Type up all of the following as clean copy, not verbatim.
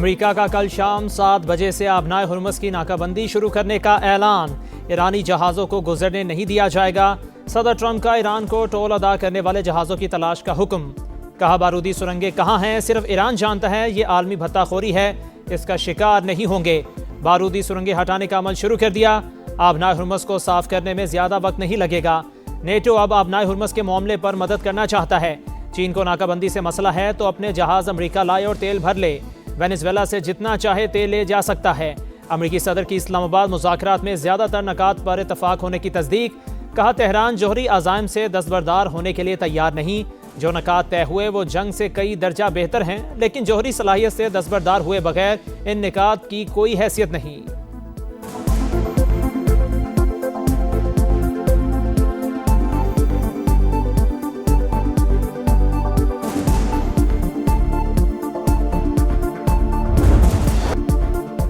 America का कल शाम 7 बजे से आबनाए हुर्मुज़ की नाकाबंदी शुरू करने का ऐलान। ईरानी जहाज़ों को गुजरने नहीं दिया जाएगा। सदर ट्रंप का ईरान को टोल अदा करने वाले जहाज़ों की तलाश का हुक्म। कहा बारूदी सुरंगें कहाँ हैं सिर्फ ईरान जानता है, ये आलमी भत्ताखोरी है, इसका शिकार नहीं होंगे। बारूदी सुरंगें हटाने का अमल शुरू कर दिया। आबनाए हुर्मुज़ को साफ करने में ज्यादा वक्त नहीं लगेगा। नेटो अब आबनाए हुर्मुज़ के मामले पर मदद करना चाहता है। चीन को नाकाबंदी से मसला है तो अपने जहाज अमेरिका लाए और तेल भर ले। वेनेजुएला से जितना चाहे तेल ले जा सकता है। अमेरिकी सदर की इस्लामाबाद मुज़ाकरात में ज्यादातर नकात पर इतफाक होने की तस्दीक। कहा तेहरान जोहरी अज़ाइम से दस्तबरदार होने के लिए तैयार नहीं। जो नकात तय हुए वो जंग से कई दर्जा बेहतर हैं, लेकिन जोहरी सलाहियत से दस्तबरदार हुए बगैर इन निकात की कोई हैसियत नहीं।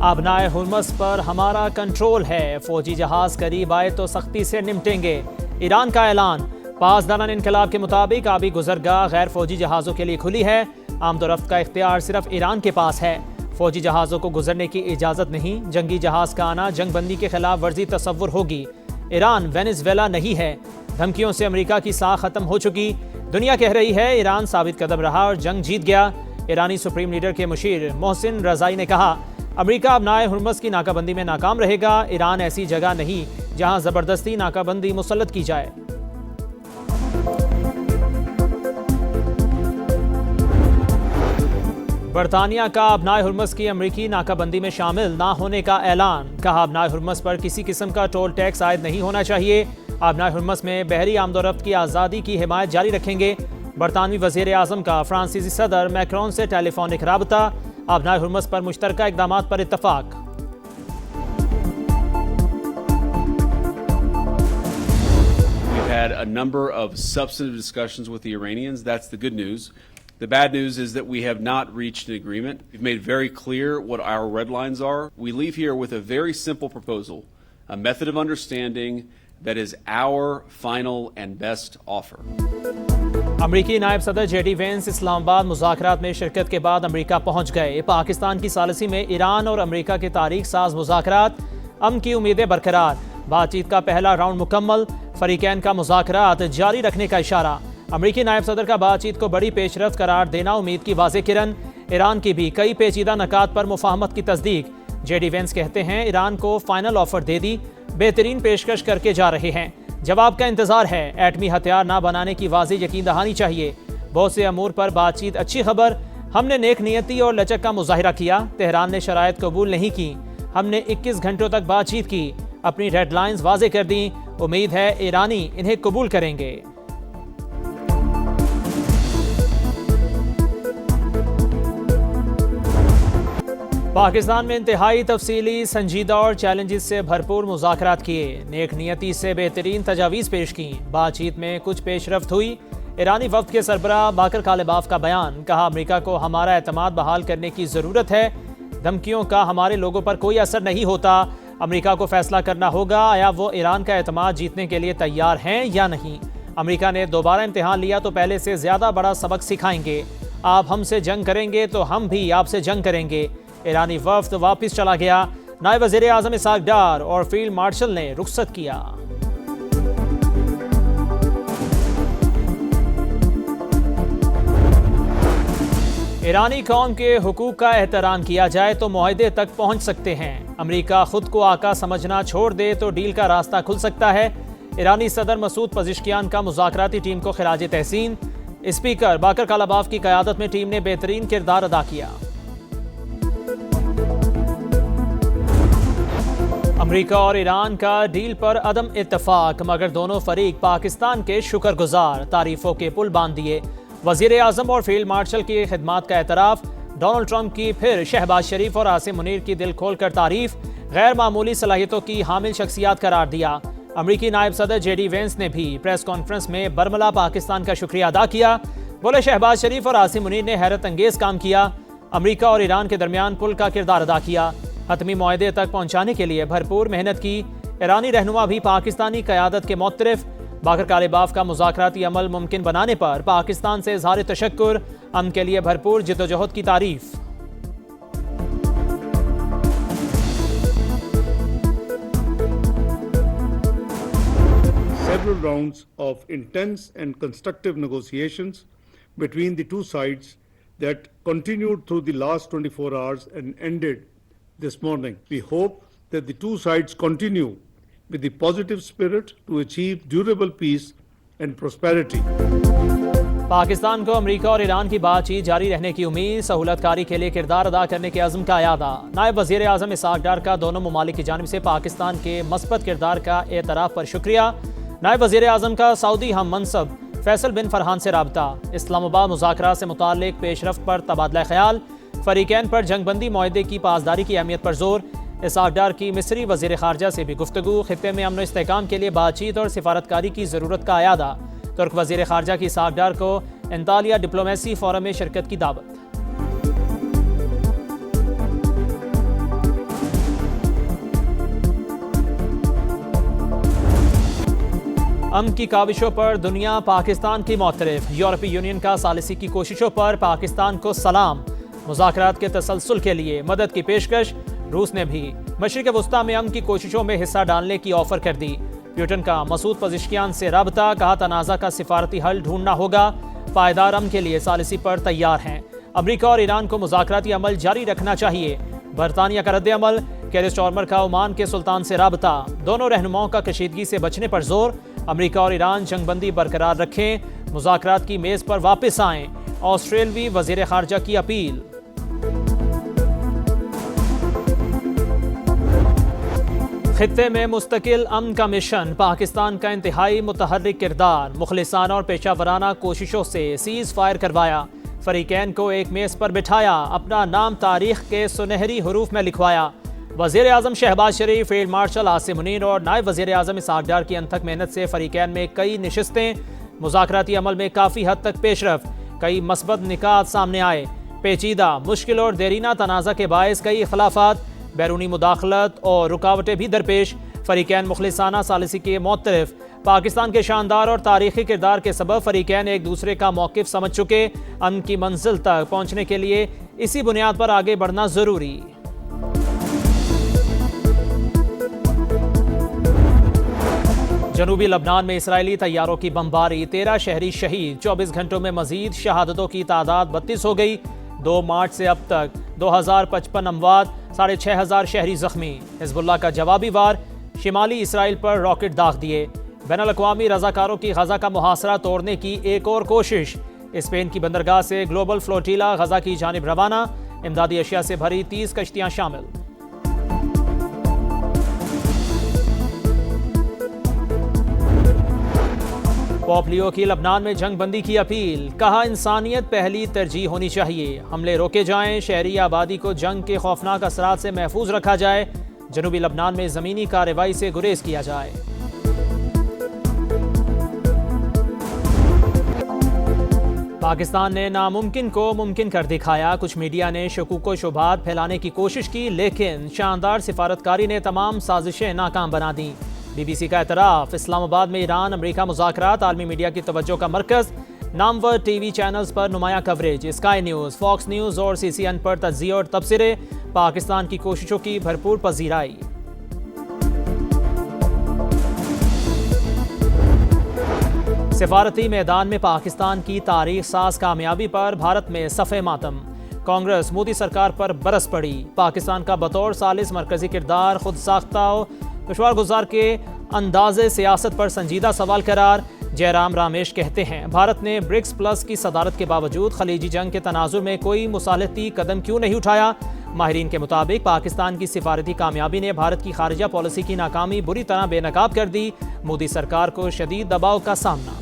आबनाए हुर्मुज़ पर हमारा कंट्रोल है। फौजी जहाज करीब आए तो सख्ती से निपटेंगे। ईरान का ऐलान। पासदारान इनकलाब के मुताबिक आबी गुजरगाह गैर फौजी जहाज़ों के लिए खुली है। आमदोरफ्त का इख्तियार सिर्फ ईरान के पास है। फौजी जहाज़ों को गुजरने की इजाज़त नहीं। जंगी जहाज़ का आना जंग बंदी के खिलाफ वर्जी तस्वुर होगी। ईरान वेनेजुएला नहीं है। धमकियों से अमेरिका की साख खत्म हो चुकी। दुनिया कह रही है ईरान साबित कदम रहा और जंग जीत गया। ईरानी सुप्रीम लीडर के मुशीर मोहसिन रज़ाई ने कहा अमेरिका आबनाए हुर्मुज़ की नाकाबंदी में नाकाम रहेगा। ईरान ऐसी जगह नहीं जहां जबरदस्ती नाकाबंदी मुसल्लत की जाए। बरतानिया का आबनाए हुर्मुज़ की अमेरिकी नाकाबंदी में शामिल ना होने का ऐलान। कहा आबनाए हुर्मुज़ पर किसी किस्म का टोल टैक्स आयद नहीं होना चाहिए। आबनाए हुर्मुज़ में बहरी आमदोरफ्त की आज़ादी की हिमायत जारी रखेंगे। बरतानवी वज़ीर आज़म का फ्रांसीसी सदर मैक्रोन से टेलीफोनिक राबता। आबनाए हुर्मुज़ पर मुश्तरका इक़दामात पर इत्तफ़ाक। We've had a number of substantive discussions with the Iranians. That's the good news. The bad news is that we have not reached an agreement. We've made very clear what our red lines are. We leave here with a very simple proposal, a method of understanding that is our final and best offer. अमरीकी नायब सदर JD Vance Islamabad मुज़ाकरात में शिरकत के बाद अमरीका पहुंच गए। पाकिस्तान की सालिसी में ईरान और अमरीका के तारीख साज मुज़ाकरात। अमन की उम्मीदें बरकरार। बातचीत का पहला राउंड मुकम्मल। फरीकैन का मुज़ाकरात जारी रखने का इशारा। अमरीकी नायब सदर का बातचीत को बड़ी पेशरफ्त करार देना उम्मीद की वाज़े किरण। ईरान की भी कई पेचीदा नकात पर मुफाहमत की तस्दीक। जेडी वेंस कहते हैं ईरान को फाइनल ऑफर दे दी, बेहतरीन पेशकश करके जा रहे हैं। जवाब का इंतजार है। एटमी हथियार ना बनाने की वाज़ेह यकीन दहानी चाहिए। बहुत से अमूर पर बातचीत अच्छी खबर। हमने नेक नियति और लचक का मुजाहिरा किया। तेहरान ने शराइत कबूल नहीं की। हमने 21 घंटों तक बातचीत की, अपनी रेड लाइन्स वाज़े कर दी। उम्मीद है ईरानी इन्हें कबूल करेंगे। पाकिस्तान में इंतहाई तफसीली, संजीदा और चैलेंजेस से भरपूर मुज़ाकरात किए। नेक नियति से बेहतरीन तजावीज़ पेश की। बातचीत में कुछ पेशरफ्त हुई। ईरानी वफ्द के सरबराह बाकर कालिबाफ का बयान। कहा अमेरिका को हमारा एतमाद बहाल करने की ज़रूरत है। धमकियों का हमारे लोगों पर कोई असर नहीं होता। अमेरिका को फैसला करना होगा आया वो ईरान का एतमाद जीतने के लिए तैयार हैं या नहीं। अमेरिका ने दोबारा इम्तिहान लिया तो पहले से ज़्यादा बड़ा सबक सिखाएंगे। आप हमसे जंग करेंगे तो हम भी आपसे जंग करेंगे। ईरानी वफ्द वापस चला गया। नायब वज़ीर आज़म इसाक डार और फील्ड मार्शल ने रुखसत किया। ईरानी कौम के हुकूक का एहतराम किया जाए तो मुआहदे तक पहुंच सकते हैं। अमेरिका खुद को आका समझना छोड़ दे तो डील का रास्ता खुल सकता है। ईरानी सदर मसूद पज़िश्कियान का मुज़ाकराती टीम को खिराज तहसीन। स्पीकर बाकर कालिबाफ की क़यादत में टीम ने बेहतरीन किरदार अदा किया। अमेरिका और ईरान का डील पर अदम इत्तफाक, मगर दोनों फरीक पाकिस्तान के शुक्रगुजार। तारीफों के पुल बांध दिए। वज़ीर आज़म और फील्ड मार्शल की खिदमात का एतराफ़। डोनाल्ड ट्रंप की फिर शहबाज शरीफ और आसिम मुनीर की दिल खोल कर तारीफ। गैर मामूली सलाहियतों की हामिल शख्सियात करार दिया। अमरीकी नायब सदर जेडी वेंस ने भी प्रेस कॉन्फ्रेंस में बरमला पाकिस्तान का शुक्रिया अदा किया। बोले शहबाज शरीफ और आसिम मुनीर ने हैरत अंगेज काम किया। अमरीका और ईरान के दरमियान पुल का किरदार अदा किया। हतमी मुआहदे तक पहुंचाने के लिए भरपूर मेहनत की। ईरानी रहनुमा भी पाकिस्तानी क़यादत के मुतरफ। बाकर कालिबाफ का मुज़ाकराती अमल मुमकिन बनाने पर पाकिस्तान से इज़हार तशक्कुर। अमन के लिए भरपूर जिद्दोजहद की तारीफ। several rounds of intense and constructive negotiations between the two sides that continued through the last 24 hours and ended this morning. We hope that the two sides continue with the positive spirit to achieve durable peace and prosperity. Pakistan को America और Iran की बातचीत जारी रहने की उम्मीद, सहूलतकारी के लिए किरदार अदा करने के अज़्म का यादा। नायब वज़ीर आज़म इसहाक डार का दोनों ममालिक की जानिब से पाकिस्तान के मस्बत किरदार का एतराफ़ पर शुक्रिया। नायब वज़ीर आज़म का सऊदी हम मनसब फैसल बिन फरहान से राबता। इस्लामाबाद मुज़ाकरात से मुताल्लिक़ पेशरफ्त पर तबादला ख्याल। फ़रीक़ैन पर जंगबंदी मुआहदे की पासदारी की अहमियत पर जोर। इसहाक डार की मिस्री वज़ीर ख़ारजा से भी गुफ्तगू। ख़ित्ते में अमन व इस्तेहकाम के लिए बातचीत और सिफारतकारी की ज़रूरत का यादा। तुर्क वज़ीर ख़ारजा की इसहाक डार को अंतालिया डिप्लोमेसी फोरम में शिरकत की दावत। अमन की काविशों पर दुनिया पाकिस्तान की मौतरफ। यूरोपीय यूनियन का सालिसी की कोशिशों पर पाकिस्तान को सलाम। मुज़ाकरात के तसलसल के लिए मदद की पेशकश। रूस ने भी मशरिक़ वस्ता में अमन की कोशिशों में हिस्सा डालने की ऑफर कर दी। प्यूटन का मसूद पज़िश्कियान से राबता, कहा तनाज़ा का सिफारती हल ढूंढना होगा। पायदार अमन के लिए सालिसी पर तैयार हैं। अमरीका और ईरान को मुज़ाकराती अमल जारी रखना चाहिए। बरतानिया का रद्द अमल। केयर स्टारमर का ओमान के सुल्तान से राबता। दोनों रहनुमाओं का कशीदगी से बचने पर जोर। अमरीका और ईरान जंगबंदी बरकरार रखें, मुज़ाकरात की मेज़ पर वापस आएँ। ऑस्ट्रेलवी वज़ीर ख़ारजा की अपील। खित्ते में मुस्तकिल अमन का मिशन, पाकिस्तान का इंतहाई मुतहर्रिक किरदार। मुखलिसाना और पेशावराना कोशिशों से सीज़ फायर करवाया। फ़रीक़ैन को एक मेज़ पर बिठाया, अपना नाम तारीख़ के सुनहरी हरूफ में लिखवाया। वज़ीर आज़म शहबाज शरीफ, फील्ड मार्शल आसिम मुनीर और नायब वज़ीर आज़म इसहाक डार की अनथक मेहनत से फ़रीक़ैन में कई नशिस्तें, मुज़ाकराती अमल में काफ़ी हद तक पेशरफ। कई मस्बत निकात सामने आए। पेचीदा, मुश्किल और देरीना तनाज़ा के बायस कई इख्लाफात, बैरूनी मुदाखलत और रुकावटें भी दरपेश। फ़रीक़ैन मुखलिसाना सालिसी के मौतरफ। पाकिस्तान के शानदार और तारीख़ी किरदार के सबब फ़रीक़ैन एक दूसरे का मौक़िफ़ समझ चुके। अमन की मंजिल तक पहुँचने के लिए इसी बुनियाद पर आगे बढ़ना ज़रूरी। जनूबी लबनान में इसराइली तैयारों की बमबारी, 13 शहरी शहीद। 24 घंटों में मजीद शहादतों की तादाद 32 हो गई। 2 मार्च से अब तक 2055 अमवात, 6500 शहरी जख्मी। हिजबुल्लाह का जवाबी वार, शिमाली इसराइल पर रॉकेट दाग दिए। बैनुल-अक़वामी रज़ाकारों की गज़ा का मुहासरा तोड़ने की एक और कोशिश। स्पेन की बंदरगाह से ग्लोबल फ्लोटीला गज़ा की जानिब रवाना। इमदादी अशिया से भरी 30 कश्तियाँ शामिल। पोप लियो की लबनान में जंग बंदी की अपील, कहा इंसानियत पहली तरजीह होनी चाहिए। हमले रोके जाएं, शहरी आबादी को जंग के खौफनाक असरात से महफूज रखा जाए। जनूबी लबनान में ज़मीनी कार्रवाई से गुरेज किया जाए। पाकिस्तान ने नामुमकिन को मुमकिन कर दिखाया। कुछ मीडिया ने शकूक शुबात फैलाने की कोशिश की, लेकिन शानदार सिफारतकारी ने तमाम साजिशें नाकाम बना दी। BBC का एतराफ़, इस्लामाबाद में ईरान अमरीका मुज़ाकरात आलमी मीडिया की तवज्जो का मरकज़। नामवर TV चैनल्स पर नुमाया coverage. Sky News, Fox News और CCN पर तज्ज़िये और तबसरे। पाकिस्तान की कोशिशों की भरपूर पजीराई। सिफारती मैदान में पाकिस्तान की तारीख साज कामयाबी पर भारत में सफ़े मातम। कांग्रेस मोदी सरकार पर बरस पड़ी। पाकिस्तान का बतौर सालिस मरकजी किरदार खुद साख्ता दुश्वार गुजार के अंदाज़े सियासत पर संजीदा सवाल करार। जयराम रामेश कहते हैं, भारत ने ब्रिक्स प्लस की सदारत के बावजूद खलीजी जंग के तनाजुर में कोई मुसालहती कदम क्यों नहीं उठाया। माहिरीन के मुताबिक पाकिस्तान की सिफारती कामयाबी ने भारत की खारिजा पॉलिसी की नाकामी बुरी तरह बेनकाब कर दी। मोदी सरकार को शदीद दबाव का सामना।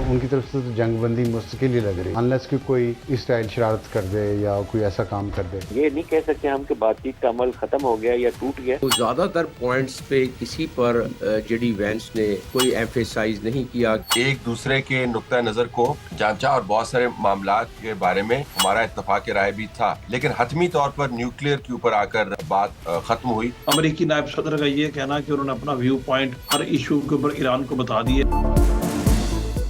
उनकी तरफ से तो जंगबंदी मुश्किल ही लग रही है, अनलेस कि कोई इस स्टाइल शरारत कर दे या कोई ऐसा काम कर दे। ये नहीं कह सकते हम कि बातचीत का अमल खत्म हो गया या टूट गया। तो ज्यादातर पॉइंट्स पे किसी पर जेडी वेंस ने कोई एम्फेसाइज नहीं किया। एक दूसरे के नुक्ता नजर को जांचा और बहुत सारे मामलात के बारे में हमारा इत्तफाक राय भी था, लेकिन हतमी तौर पर न्यूक्लियर के ऊपर आकर बात खत्म हुई। अमेरिकी नायब सदर का ये कहना कि उन्होंने अपना व्यू पॉइंट हर इशू के ऊपर ईरान को बता दिए।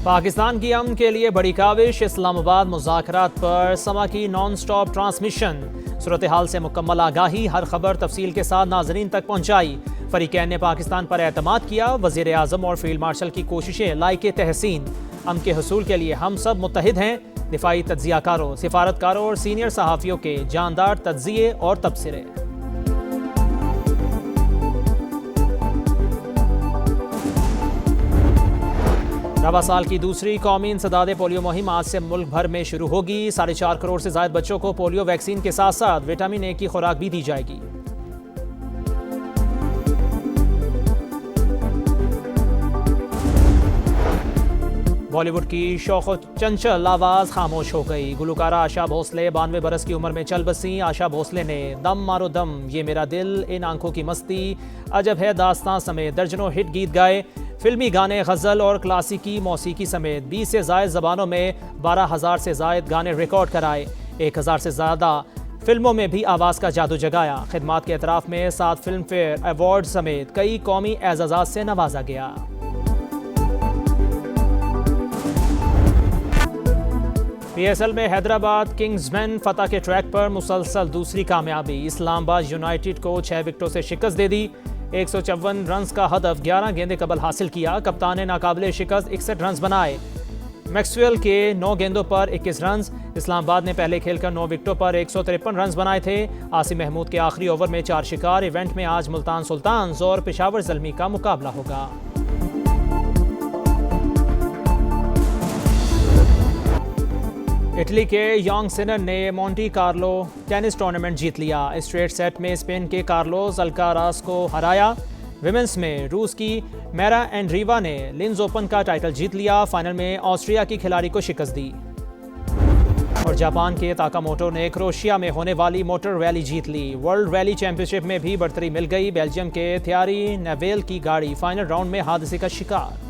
पाकिस्तान की अमन के लिए बड़ी काविश। इस्लामाबाद मुज़ाकरात पर समा की नॉन स्टॉप ट्रांसमिशन। सूरत हाल से मुकम्मल आगाही, हर खबर तफसील के साथ नाजरीन तक पहुँचाई। फरीकैन ने पाकिस्तान पर एतमाद किया। वज़ीर आज़म और फील्ड मार्शल की कोशिशें लायके तहसीन। अमन के हसूल के लिए हम सब मुत्तहिद हैं। दिफाई तज्जियाकारों, सिफारतकारों और सीनियर सहाफ़ियों के जानदार तज्जिए और तबसरे। रवा साल की दूसरी कौमी इंसदाद पोलियो मुहिम आज से मुल्क भर में शुरू होगी। 4.5 करोड़ से ज़ायद बच्चों को पोलियो वैक्सीन के साथ साथ विटामिन ए की खुराक भी दी जाएगी। बॉलीवुड की शौक चंचल आवाज़ खामोश हो गई। गुलकारा आशा भोसले 92 बरस की उम्र में चल बसी। आशा भोसले ने दम मारो दम, ये मेरा दिल, इन आंखों की मस्ती, अजब है दास्तां समेत दर्जनों हिट गीत गाए। फिल्मी गाने, गज़ल और क्लासिकी मौसीकी समेत 20 से ज़ायद ज़बानों में 12,000 से ज़ायद गाने रिकॉर्ड कराए। 1,000 से ज़्यादा फिल्मों में भी आवाज़ का जादू जगाया। खिदमात के एतराफ़ में 7 फिल्म फेयर अवार्ड समेत कई कौमी एज़ाज़ात से नवाजा गया। PSL में हैदराबाद किंग्समैन फतह के ट्रैक पर मुसलसल दूसरी कामयाबी। इस्लामाबाद यूनाइटेड को 6 विकेटों से शिकस्त दे दी। 154 रन्स का हदफ 11 गेंदे कबल हासिल किया। कप्तान ने नाकाबिले शिकस्त 61 रन्स बनाए। मैक्सवेल के 9 गेंदों पर 21 रन्स। इस्लामाबाद ने पहले खेलकर 9 विकेटों पर 153 रन्स बनाए थे। आसिम महमूद के आखिरी ओवर में 4 शिकार। इवेंट में आज मुल्तान सुल्तान्स और पेशावर ज़ल्मी का मुकाबला होगा। इटली के यंग सिनर ने मोंटी कार्लो टेनिस टूर्नामेंट जीत लिया। स्ट्रेट सेट में स्पेन के कार्लोस अल्काराज को हराया। विमेंस में रूस की मेरा एंड्रीवा ने लिंज ओपन का टाइटल जीत लिया। फाइनल में ऑस्ट्रिया की खिलाड़ी को शिकस्त दी। और जापान के ताकामोटो ने क्रोएशिया में होने वाली मोटर रैली जीत ली। वर्ल्ड रैली चैंपियनशिप में भी बढ़तरी मिल गई। बेल्जियम के थियारी नेवेल की गाड़ी फाइनल राउंड में हादसे का शिकार।